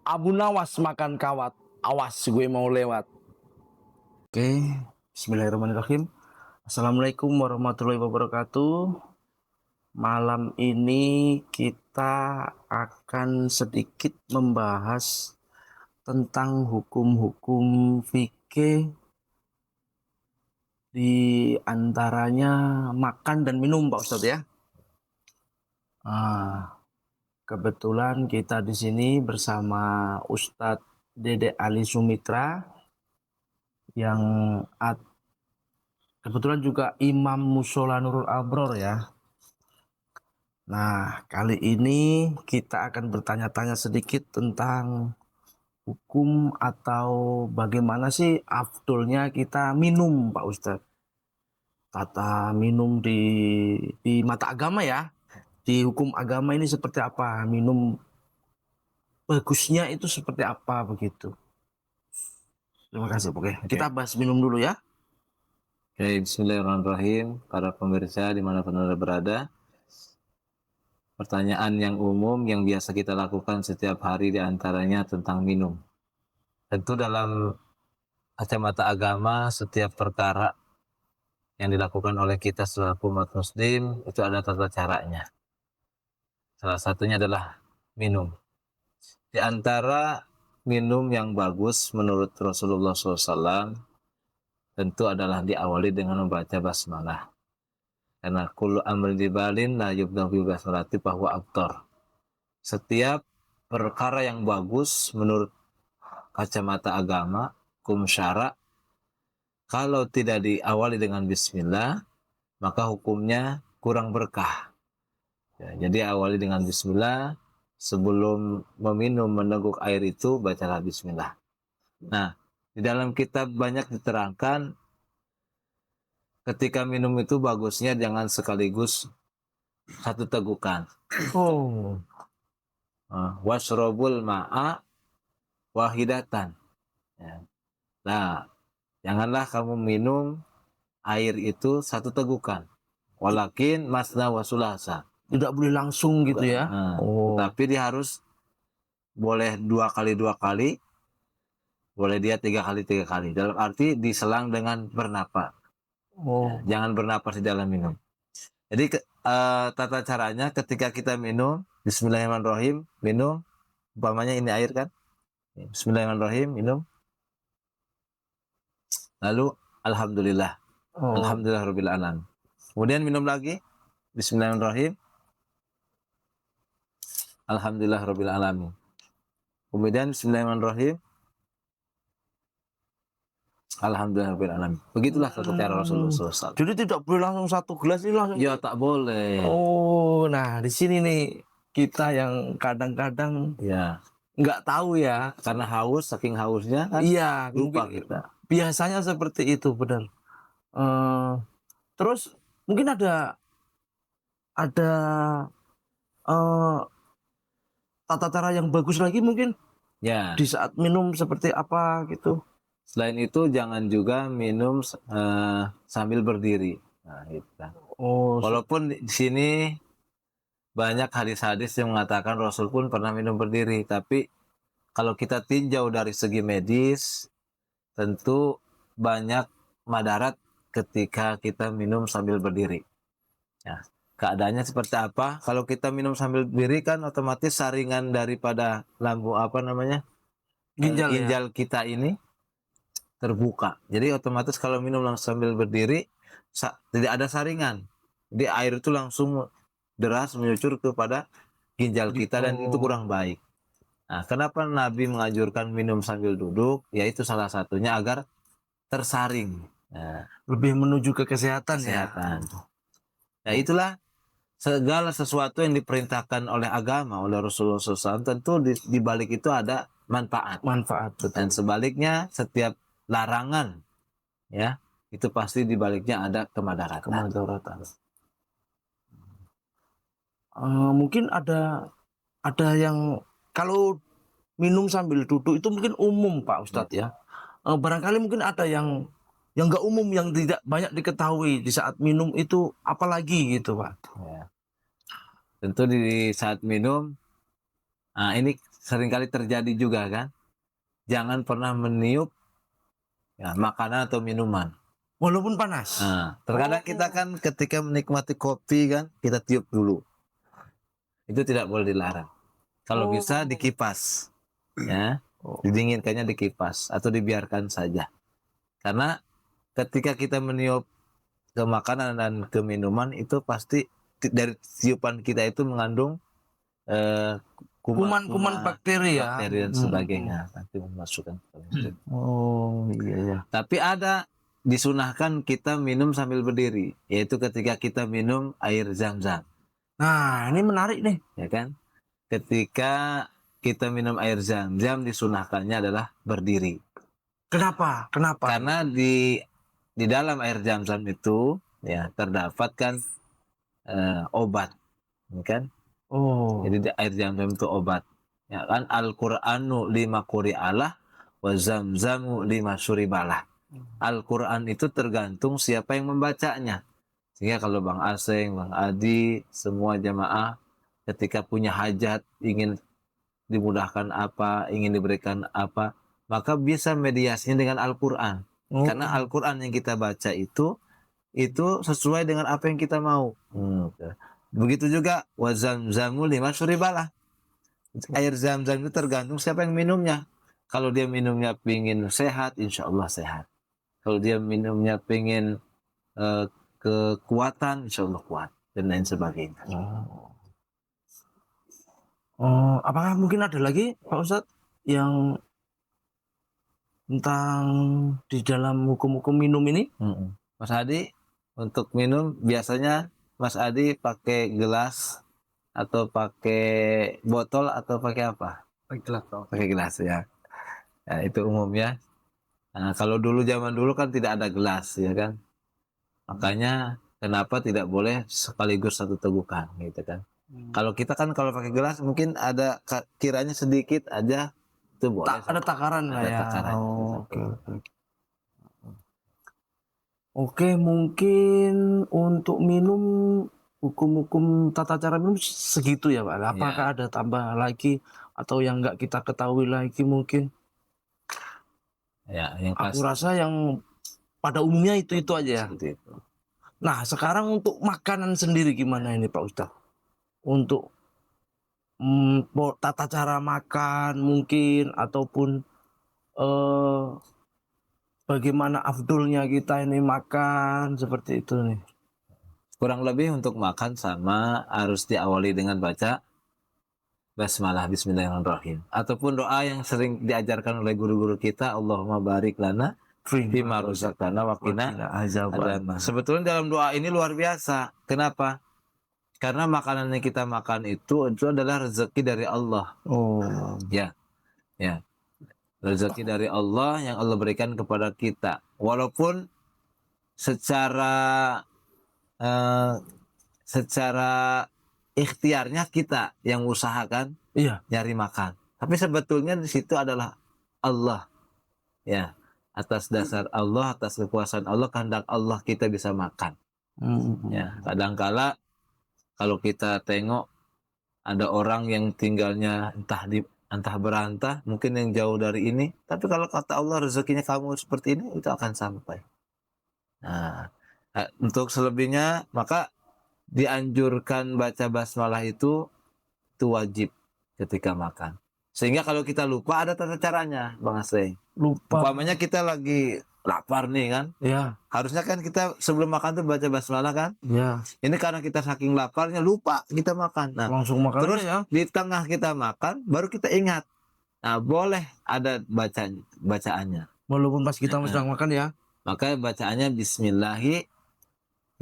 Abu Nawas makan kawat, awas gue mau lewat. Oke, bismillahirrahmanirrahim. Assalamualaikum warahmatullahi wabarakatuh. Malam ini kita akan sedikit membahas tentang hukum-hukum fikih, di antaranya makan dan minum, Pak Ustadz ya. Kebetulan kita di sini bersama Ustadz Dede Ali Sumitra yang kebetulan juga Imam Musola Nurul Abror ya. Nah, kali ini kita akan bertanya-tanya sedikit tentang hukum atau bagaimana sih afdolnya kita minum, Pak Ustadz. Tata minum di mata agama ya. Di hukum agama ini seperti apa? Minum bagusnya itu seperti apa begitu? Terima kasih. Oke, kita bahas minum dulu ya. Oke, bismillahirrahmanirrahim. Para pemirsa dimanapun Anda berada, pertanyaan yang umum yang biasa kita lakukan setiap hari diantaranya tentang minum. Tentu dalam kacamata agama, setiap perkara yang dilakukan oleh kita selaku umat muslim itu ada tata caranya. Salah satunya adalah minum. Di antara minum yang bagus menurut Rasulullah SAW tentu adalah diawali dengan membaca basmalah. Karena kullu amrin dibalin la yubda'u bi basmalati bahwa abtar. Setiap perkara yang bagus menurut kacamata agama, hukum syara, kalau tidak diawali dengan bismillah, maka hukumnya kurang berkah. Ya, jadi awali dengan bismillah, sebelum meminum meneguk air itu bacalah bismillah. Nah, di dalam kitab banyak diterangkan ketika minum itu bagusnya jangan sekaligus satu tegukan. Oh, Wasrobul ma'a wahidatan. Ya. Nah, janganlah kamu minum air itu satu tegukan. Walakin masna wasulasa. tidak boleh langsung gitu ya. Tapi dia harus boleh dua kali, boleh dia tiga kali. Dalam arti diselang dengan bernapas. Ya, jangan bernapas di dalam minum. Jadi tata caranya ketika kita minum, bismillahirrahmanirrahim, minum, umpamanya ini air kan, bismillahirrahmanirrahim, minum, lalu alhamdulillah, alhamdulillahirabbil alamin. Kemudian minum lagi, bismillahirrahmanirrahim, alhamdulillahirabbil alamin. Kemudian bismillahirrahmanirrahim, alhamdulillahirabbil alamin. Begitulah cara Rasulullah SAW. Jadi tidak boleh langsung satu gelas ini langsung. Ya tak boleh. Oh, nah di sini nih kita yang kadang-kadang Ya, nggak tahu ya. karena haus, saking hausnya kan. Iya, Lupa mungkin kita. biasanya seperti itu, benar. Terus mungkin ada tata cara yang bagus lagi mungkin Ya. di saat minum seperti apa gitu. Selain itu jangan juga minum sambil berdiri. Nah, gitu. Walaupun di sini banyak hadis-hadis yang mengatakan Rasul pun pernah minum berdiri, tapi kalau kita tinjau dari segi medis, tentu banyak madarat ketika kita minum sambil berdiri. Ya, keadaannya seperti apa? Kalau kita minum sambil berdiri kan otomatis saringan daripada lambung ginjal kita ini terbuka. Jadi otomatis kalau minum langsung sambil berdiri tidak ada saringan. Jadi air itu langsung deras menyucur kepada ginjal kita dan itu kurang baik. Nah, kenapa Nabi menganjurkan minum sambil duduk? Yaitu salah satunya agar tersaring. Nah, lebih menuju ke kesehatan. Ya. Nah, itulah segala sesuatu yang diperintahkan oleh agama, oleh Rasulullah SAW, tentu di balik itu ada manfaat. Betul. Dan sebaliknya setiap larangan, ya, itu pasti di baliknya ada kemadaratan. Mungkin ada yang kalau minum sambil duduk itu mungkin umum, Pak Ustadz ya. Barangkali mungkin ada yang nggak umum, yang tidak banyak diketahui di saat minum itu apalagi gitu, Pak. Ya. Tentu di saat minum, nah ini seringkali terjadi juga kan, jangan pernah meniup ya, makanan atau minuman. Walaupun panas. Nah, terkadang kita kan ketika menikmati kopi kan, kita tiup dulu. Itu tidak boleh dilarang. Kalau bisa dikipas, ya, didinginkannya dikipas atau dibiarkan saja. Karena ketika kita meniup ke makanan dan ke minuman itu pasti dari tiupan kita itu mengandung Kuman-kuman bakteri ya. bakteri dan sebagainya, nanti memasukkan ke dalam. Oh iya ya. Tapi ada disunahkan kita minum sambil berdiri, yaitu ketika kita minum air zam-zam, Nah ini menarik nih. ya kan? Ketika kita minum air zam-zam disunahkannya adalah berdiri. Kenapa? Kenapa? Karena di dalam air zam-zam itu ya terdapat kan obat, ya kan? Oh. Jadi air zam-zam itu obat. Ya kan, Al-Qur'anu lima quri'alah wa zamzamu lima syuribalah. Al-Quran itu tergantung siapa yang membacanya. Sehingga kalau Bang Aseng, Bang Adi, semua jamaah ketika punya hajat, ingin dimudahkan apa, ingin diberikan apa, maka bisa mediasinya dengan Al-Quran. Karena Al-Quran yang kita baca itu sesuai dengan apa yang kita mau. Begitu juga wa zamzamu lima syuribalah. Air zam-zam itu tergantung siapa yang minumnya. Kalau dia minumnya pingin sehat, insya Allah sehat. Kalau dia minumnya pengen kekuatan, insya Allah kuat dan lain sebagainya. Apakah mungkin ada lagi Pak Ustadz yang tentang di dalam hukum-hukum minum ini? Mas Adi, untuk minum biasanya Mas Adi pakai gelas atau pakai botol atau pakai apa? Pakai gelas. Pakai gelas ya. Ya, itu umumnya. Nah, kalau zaman dulu kan tidak ada gelas, ya kan? Makanya kenapa tidak boleh sekaligus satu tegukan, gitu kan? Kalau kita kan kalau pakai gelas mungkin ada kiranya sedikit aja, itu boleh. Ada takaran lah Ada ya. takaran. Oke. Oke, mungkin untuk minum hukum-hukum tata cara minum segitu ya Pak. Apakah ada tambah lagi atau yang nggak kita ketahui lagi mungkin? Ya, yang Aku pasti rasa yang pada umumnya itu aja ya. seperti itu. Nah, sekarang untuk makanan sendiri gimana ini Pak Ustadz? Untuk tata cara makan mungkin ataupun bagaimana afdolnya kita ini makan seperti itu nih. Kurang lebih untuk makan sama harus diawali dengan baca basmalah, bismillahirrahmanirrahim, ataupun doa yang sering diajarkan oleh guru-guru kita, Allahumma barik lana fima razaqtana wa qina adzabannar. Sebetulnya dalam doa ini luar biasa. Kenapa? Karena makanan yang kita makan itu adalah rezeki dari Allah. Ya. Rezeki dari Allah yang Allah berikan kepada kita. Walaupun secara ikhtiarnya kita yang usahakan nyari makan. Tapi sebetulnya di situ adalah Allah. Ya. Atas dasar Allah, atas kekuasaan Allah, kehendak Allah kita bisa makan. Ya, kadangkala kalau kita tengok ada orang yang tinggalnya entah berantah, mungkin yang jauh dari ini, tapi kalau kata Allah rezekinya kamu seperti ini, itu akan sampai. Nah, untuk selebihnya maka dianjurkan baca basmalah itu wajib ketika makan. Sehingga kalau kita lupa ada tata caranya, Bang Asreng. Lupa. Umpamanya kita lagi lapar nih kan. Ya. Harusnya kan kita sebelum makan tuh baca basmalah kan. Ya. Ini karena kita saking laparnya lupa kita makan. Nah, langsung makan terus ya. Di tengah kita makan baru kita ingat. Nah, boleh ada bacaannya. Walaupun pas kita sedang makan ya. Maka bacaannya bismillahi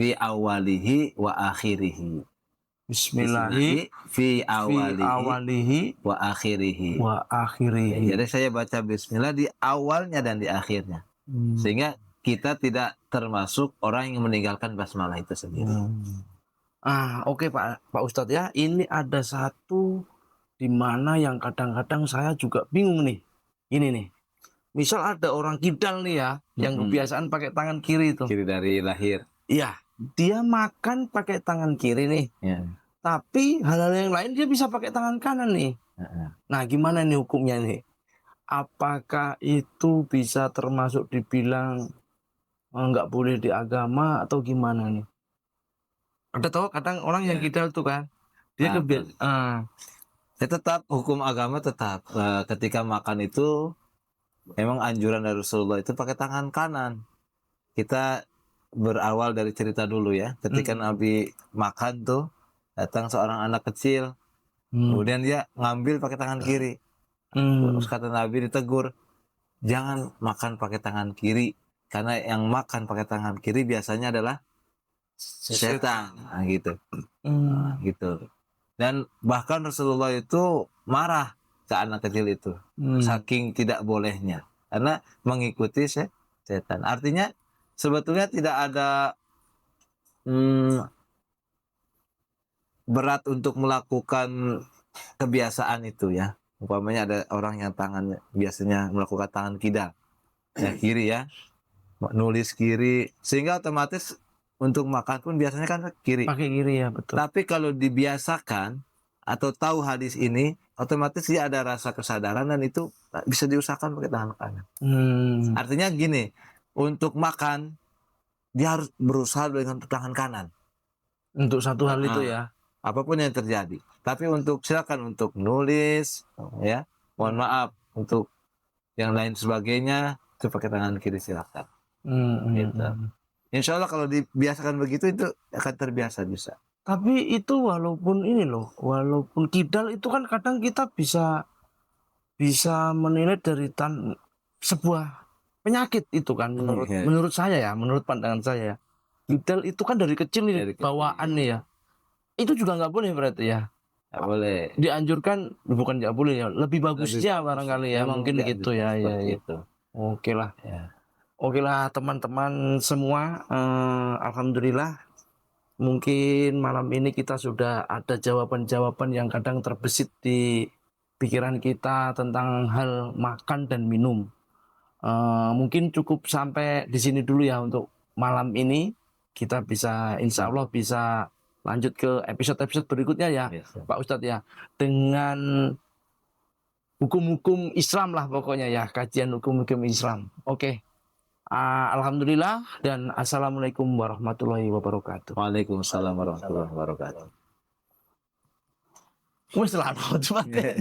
fi awalihi wa akhirihi. Bismillahi fi awalihi wa akhirihi. Jadi saya baca bismillah di awalnya dan di akhirnya. Sehingga kita tidak termasuk orang yang meninggalkan basmalah itu sendiri. Oke Pak Ustadz ya. Ini ada satu di mana yang kadang-kadang saya juga bingung nih. Ini nih. Misal ada orang kidal nih ya, yang kebiasaan pakai tangan kiri itu. Kiri dari lahir. Iya, dia makan pakai tangan kiri nih. Ya. Tapi hal-hal yang lain dia bisa pakai tangan kanan nih. Heeh. Nah, gimana nih hukumnya nih? Apakah itu bisa termasuk dibilang nggak boleh di agama atau gimana nih? Ada tahu kadang orang yang Ya. kidal tuh kan, dia Betul. ah, Ya tetap hukum agama tetap ketika makan itu memang anjuran dari Rasulullah itu pakai tangan kanan. Kita berawal dari cerita dulu ya. Ketika hmm, Nabi makan tuh datang seorang anak kecil, hmm, kemudian dia ngambil pakai tangan kiri. hmm, Terus kata Nabi ditegur, jangan makan pakai tangan kiri karena yang makan pakai tangan kiri biasanya adalah setan. Nah, gitu. Nah, hmm, gitu. Dan bahkan Rasulullah itu marah ke anak kecil itu, hmm. saking tidak bolehnya, karena mengikuti setan. Artinya sebetulnya tidak ada hmm, berat untuk melakukan kebiasaan itu ya. Umpamanya ada orang yang tangannya biasanya melakukan tangan kidal, ya kiri ya, nulis kiri, sehingga otomatis untuk makan pun biasanya kan kiri. Pakai kiri ya, betul. Tapi kalau dibiasakan atau tahu hadis ini, otomatis dia ada rasa kesadaran dan itu bisa diusahakan pakai tangan kanan. Hmm, Artinya gini, untuk makan dia harus berusaha dengan tangan kanan. untuk satu hal itu Nah, ya. apapun yang terjadi. Tapi untuk silakan untuk nulis, ya, mohon maaf untuk yang lain sebagainya itu pakai tangan kiri silakan. Hmm, hmm, Gitu. hmm. Insya Allah kalau dibiasakan begitu itu akan terbiasa bisa. Tapi itu walaupun ini loh, walaupun kidal itu kan kadang kita bisa bisa menilai dari sebuah penyakit itu kan menurut Iya, menurut saya ya, menurut pandangan saya ya. Kidal itu kan dari kecil nih dari kecil. bawaan nih ya. Itu juga nggak boleh berarti ya. Nggak boleh. Dianjurkan bukan nggak boleh ya, lebih Lebih bagusnya bagus. barangkali ya, Memang mungkin gitu dianjurkan ya, ya, seperti ya. itu. Oke lah. Ya. Oke lah teman-teman semua, alhamdulillah mungkin malam ini kita sudah ada jawaban-jawaban yang kadang terbesit di pikiran kita tentang hal makan dan minum. Mungkin cukup sampai di sini dulu ya untuk malam ini. Kita bisa insya Allah bisa lanjut ke episode-episode berikutnya ya, Yes, ya. Pak Ustadz ya, dengan hukum-hukum Islam lah pokoknya ya, kajian hukum-hukum Islam. Oke. Alhamdulillah dan assalamualaikum warahmatullahi wabarakatuh. Waalaikumsalam warahmatullahi wabarakatuh. Wes lah, cuma Nggak.